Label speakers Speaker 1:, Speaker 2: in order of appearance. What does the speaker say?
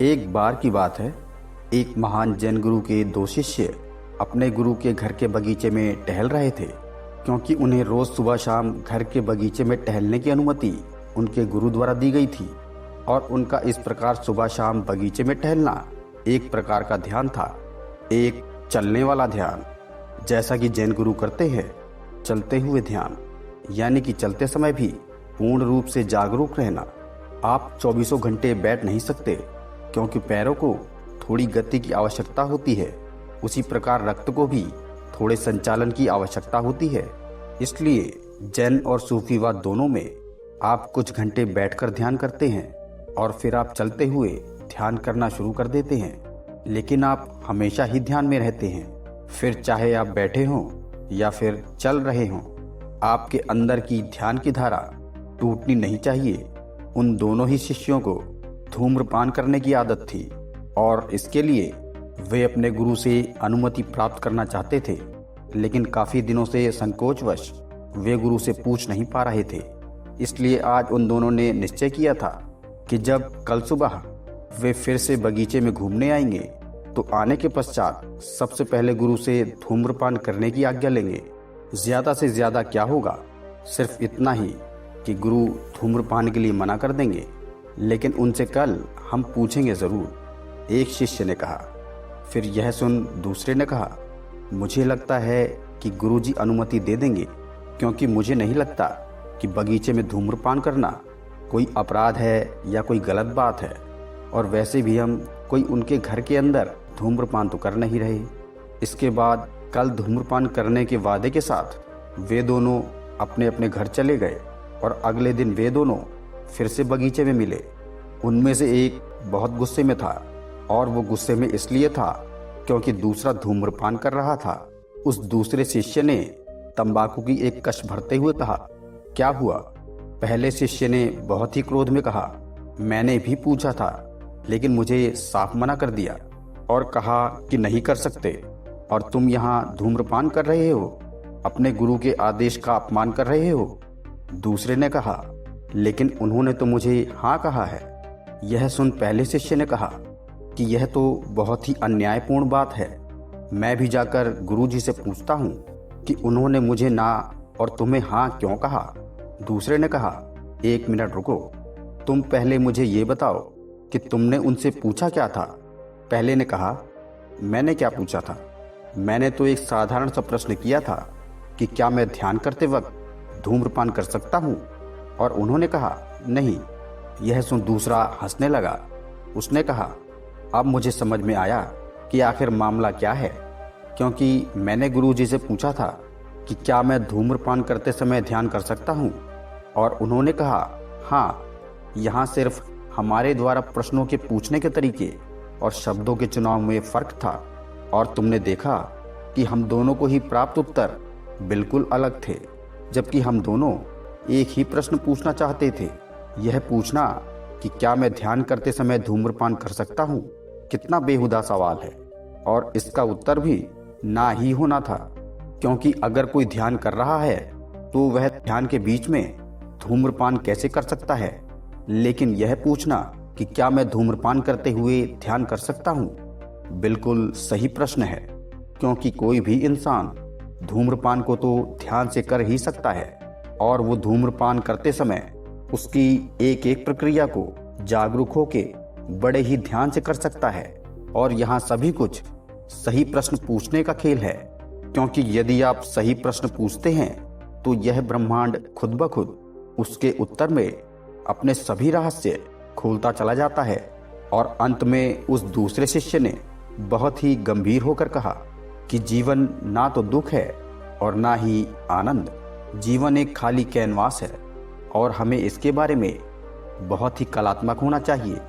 Speaker 1: एक बार की बात है। एक महान जैन गुरु के दो शिष्य अपने गुरु के घर के बगीचे में टहल रहे थे, क्योंकि उन्हें रोज सुबह शाम घर के बगीचे में टहलने की अनुमति उनके गुरु द्वारा दी गई थी। और उनका इस प्रकार सुबह शाम बगीचे में टहलना एक प्रकार का ध्यान था, एक चलने वाला ध्यान, जैसा कि जैन गुरु करते हैं। चलते हुए ध्यान यानी कि चलते समय भी पूर्ण रूप से जागरूक रहना। आप 24 घंटे बैठ नहीं सकते, क्योंकि पैरों को थोड़ी गति की आवश्यकता होती है। उसी प्रकार रक्त को भी थोड़े संचालन की आवश्यकता होती है। इसलिए जैन और सूफीवाद दोनों में आप कुछ घंटे बैठकर ध्यान करते हैं और फिर आप चलते हुए ध्यान करना शुरू कर देते हैं। लेकिन आप हमेशा ही ध्यान में रहते हैं, फिर चाहे आप बैठे हों या फिर चल रहे हों। आपके अंदर की ध्यान की धारा टूटनी नहीं चाहिए। उन दोनों ही शिष्यों को धूम्रपान करने की आदत थी और इसके लिए वे अपने गुरु से अनुमति प्राप्त करना चाहते थे, लेकिन काफी दिनों से संकोचवश वे गुरु से पूछ नहीं पा रहे थे। इसलिए आज उन दोनों ने निश्चय किया था कि जब कल सुबह वे फिर से बगीचे में घूमने आएंगे तो आने के पश्चात सबसे पहले गुरु से धूम्रपान करने की आज्ञा लेंगे। ज्यादा से ज्यादा क्या होगा, सिर्फ इतना ही कि गुरु धूम्रपान के लिए मना कर देंगे, लेकिन उनसे कल हम पूछेंगे जरूर, एक शिष्य ने कहा। फिर यह सुन दूसरे ने कहा, मुझे लगता है कि गुरुजी अनुमति दे देंगे, क्योंकि मुझे नहीं लगता कि बगीचे में धूम्रपान करना कोई अपराध है या कोई गलत बात है, और वैसे भी हम कोई उनके घर के अंदर धूम्रपान तो कर नहीं रहे। इसके बाद कल धूम्रपान करने के वादे के साथ वे दोनों अपने अपने घर चले गए और अगले दिन वे दोनों फिर से बगीचे में मिले। उनमें से एक बहुत गुस्से में था, और वो गुस्से में इसलिए था क्योंकि दूसरा धूम्रपान कर रहा था। उस दूसरे शिष्य ने तंबाकू की एक कश भरते हुए कहा, क्या हुआ? पहले शिष्य ने बहुत ही क्रोध में कहा, मैंने भी पूछा था, लेकिन मुझे साफ मना कर दिया और कहा कि नहीं कर सकते, और तुम यहाँ धूम्रपान कर रहे हो, अपने गुरु के आदेश का अपमान कर रहे हो। दूसरे ने कहा, लेकिन उन्होंने तो मुझे हाँ कहा है। यह सुन पहले शिष्य ने कहा कि यह तो बहुत ही अन्यायपूर्ण बात है। मैं भी जाकर गुरुजी से पूछता हूँ कि उन्होंने मुझे ना और तुम्हें हाँ क्यों कहा। दूसरे ने कहा, एक मिनट रुको, तुम पहले मुझे ये बताओ कि तुमने उनसे पूछा क्या था। पहले ने कहा, मैंने क्या पूछा था? मैंने तो एक साधारण सा प्रश्न किया था कि क्या मैं ध्यान करते वक्त धूम्रपान कर सकता हूँ, और उन्होंने कहा नहीं। यह सुन दूसरा हंसने लगा। उसने कहा, अब मुझे समझ में आया कि आखिर मामला क्या है, क्योंकि मैंने गुरुजी से पूछा था कि क्या मैं धूम्रपान करते समय ध्यान कर सकता हूँ, और उन्होंने कहा हाँ। यहाँ सिर्फ हमारे द्वारा प्रश्नों के पूछने के तरीके और शब्दों के चुनाव में फर्क था, और तुमने देखा कि हम दोनों को ही प्राप्त उत्तर बिल्कुल अलग थे, जबकि हम दोनों एक ही प्रश्न पूछना चाहते थे। यह पूछना कि क्या मैं ध्यान करते समय धूम्रपान कर सकता हूँ, कितना बेहुदा सवाल है, और इसका उत्तर भी ना ही होना था, क्योंकि अगर कोई ध्यान कर रहा है तो वह ध्यान के बीच में धूम्रपान कैसे कर सकता है। लेकिन यह पूछना कि क्या मैं धूम्रपान करते हुए ध्यान कर सकता हूँ, बिल्कुल सही प्रश्न है, क्योंकि कोई भी इंसान धूम्रपान को तो ध्यान से कर ही सकता है, और वो धूम्रपान करते समय उसकी एक एक प्रक्रिया को जागरूक होके बड़े ही ध्यान से कर सकता है। और यहाँ सभी कुछ सही प्रश्न पूछने का खेल है, क्योंकि यदि आप सही प्रश्न पूछते हैं तो यह ब्रह्मांड खुद ब खुद उसके उत्तर में अपने सभी रहस्य खोलता चला जाता है। और अंत में उस दूसरे शिष्य ने बहुत ही गंभीर होकर कहा कि जीवन ना तो दुख है और ना ही आनंद। जीवन एक खाली कैनवास है, और हमें इसके बारे में बहुत ही कलात्मक होना चाहिए।